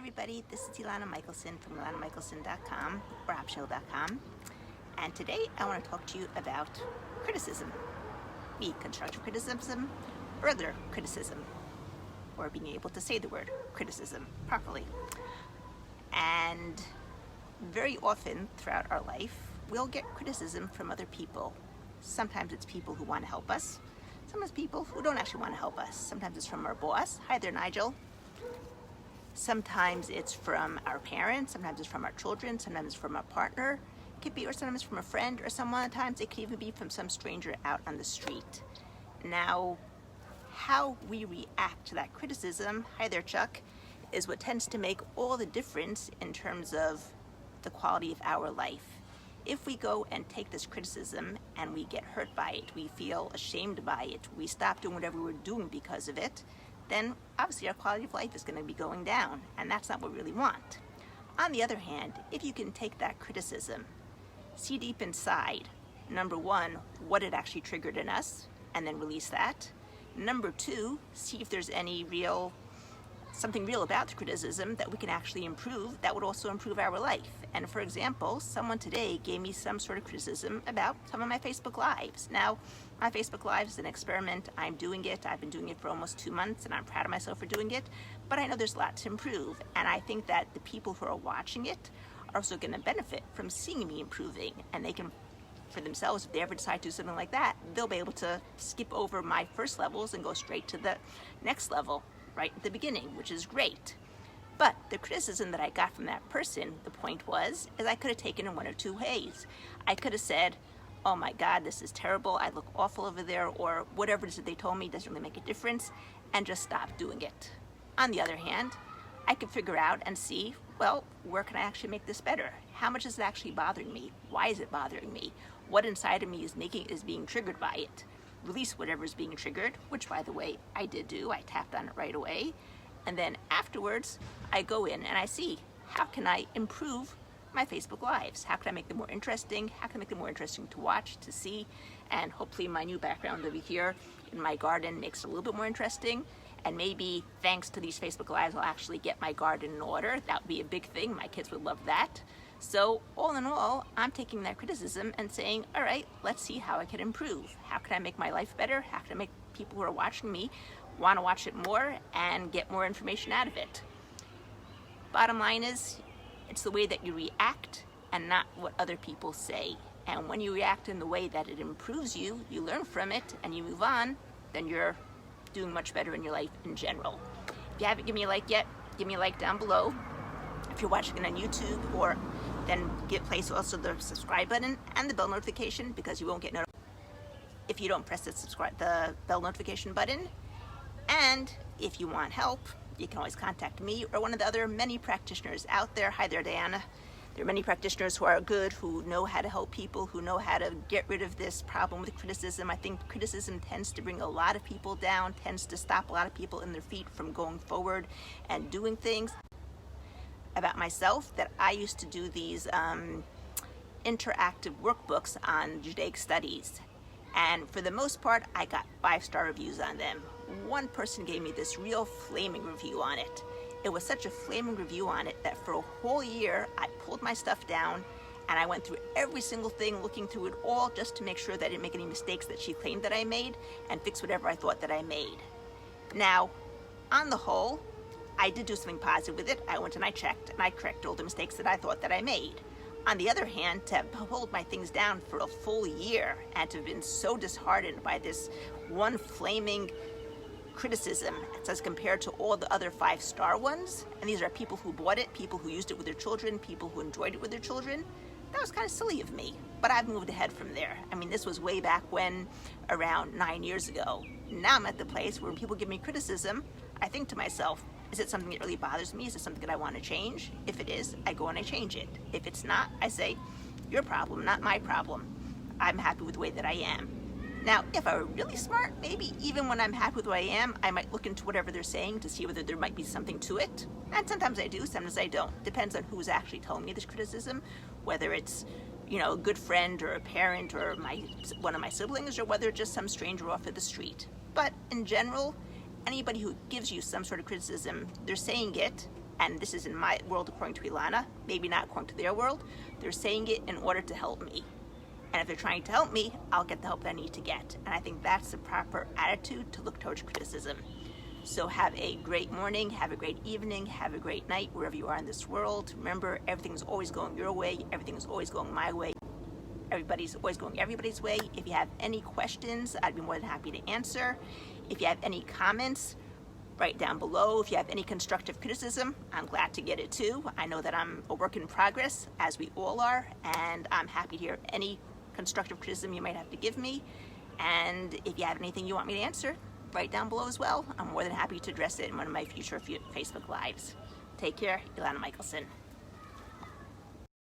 everybody, this is Ilana Michelson from ilanamichelson.com or optiontoheal.com, and today I want to talk to you about criticism, be it constructive criticism or other criticism, or being able to say the word criticism properly. And very often throughout our life, we'll get criticism from other people. Sometimes it's people who want to help us, sometimes people who don't actually want to help us. Sometimes it's from our boss. Hi there, Nigel. Sometimes it's from our parents, sometimes it's from our children, sometimes it's from our partner. It could be, or sometimes from a friend, or sometimes it could even be from some stranger out on the street. Now, how we react to that criticism, hi there, Chuck, is what tends to make all the difference in terms of the quality of our life. If we go and take this criticism and we get hurt by it, we feel ashamed by it, we stop doing whatever we're doing because of it, then obviously our quality of life is going to be going down, and that's not what we really want. On the other hand, if you can take that criticism, see deep inside, number one, what it actually triggered in us, and then release that. Number two, see if there's any something real about the criticism that we can actually improve that would also improve our life. And for example, someone today gave me some sort of criticism about some of my Facebook Lives. Now, my Facebook Live is an experiment. I'm doing it. I've been doing it for almost 2 months, and I'm proud of myself for doing it. But I know there's a lot to improve. And I think that the people who are watching it are also going to benefit from seeing me improving. And they can, for themselves, if they ever decide to do something like that, they'll be able to skip over my first levels and go straight to the next level right at the beginning, which is great. But the criticism that I got from that person, the point is I could have taken in one of two ways. I could have said, oh my God, this is terrible, I look awful over there, or whatever it is that they told me doesn't really make a difference, and just stop doing it. On the other hand, I could figure out and see, well, where can I actually make this better? How much is it actually bothering me? Why is it bothering me? What inside of me is being triggered by it? Release whatever is being triggered, which by the way, I did do. I tapped on it right away. And then afterwards, I go in and I see, how can I improve my Facebook Lives? How can I make them more interesting? How can I make them more interesting to watch, to see? And hopefully my new background over here in my garden makes it a little bit more interesting. And maybe thanks to these Facebook Lives, I'll actually get my garden in order. That would be a big thing. My kids would love that. So all in all, I'm taking that criticism and saying, all right, let's see how I can improve. How can I make my life better? How can I make people who are watching me want to watch it more and get more information out of it? Bottom line is, it's the way that you react and not what other people say. And when you react in the way that it improves you, you learn from it and you move on, then you're doing much better in your life in general. If you haven't given me a like yet, give me a like down below. If you're watching it on YouTube, or then place also the subscribe button and the bell notification, because you won't get notified if you don't press the bell notification button. And if you want help, you can always contact me or one of the other many practitioners out there. Hi there, Diana. There are many practitioners who are good, who know how to help people, who know how to get rid of this problem with criticism. I think criticism tends to bring a lot of people down, tends to stop a lot of people in their feet from going forward and doing things. About myself, that I used to do these interactive workbooks on Judaic studies, and for the most part I got 5-star reviews on them. One person gave me this real flaming review on it. It was such a flaming review on it that for a whole year I pulled my stuff down and I went through every single thing, looking through it all just to make sure that I didn't make any mistakes that she claimed that I made, and fix whatever I thought that I made. Now, on the whole, I did do something positive with it. I went and I checked and I corrected all the mistakes that I thought that I made. On the other hand, to hold my things down for a full year and to have been so disheartened by this one flaming criticism as compared to all the other 5-star ones, and these are people who bought it, people who used it with their children, people who enjoyed it with their children, that was kind of silly of me. But I've moved ahead from there. I mean, this was way back when, around 9 years ago. Now I'm at the place where when people give me criticism, I think to myself, is it something that really bothers me? Is it something that I want to change? If it is, I go and I change it. If it's not, I say, your problem, not my problem. I'm happy with the way that I am. Now, if I were really smart, maybe even when I'm happy with who I am, I might look into whatever they're saying to see whether there might be something to it. And sometimes I do, sometimes I don't. Depends on who's actually telling me this criticism, whether it's, a good friend or a parent or one of my siblings, or whether it's just some stranger off of the street. But in general, anybody who gives you some sort of criticism, they're saying it, and this is in my world according to Ilana, maybe not according to their world, they're saying it in order to help me. And if they're trying to help me, I'll get the help that I need to get. And I think that's the proper attitude to look towards criticism. So have a great morning, have a great evening, have a great night, wherever you are in this world. Remember, everything's always going your way, everything's always going my way. Everybody's always going everybody's way. If you have any questions, I'd be more than happy to answer. If you have any comments, write down below. If you have any constructive criticism, I'm glad to get it too. I know that I'm a work in progress, as we all are, and I'm happy to hear any constructive criticism you might have to give me. And if you have anything you want me to answer, write down below as well. I'm more than happy to address it in one of my future Facebook Lives. Take care, Ilana Michelson.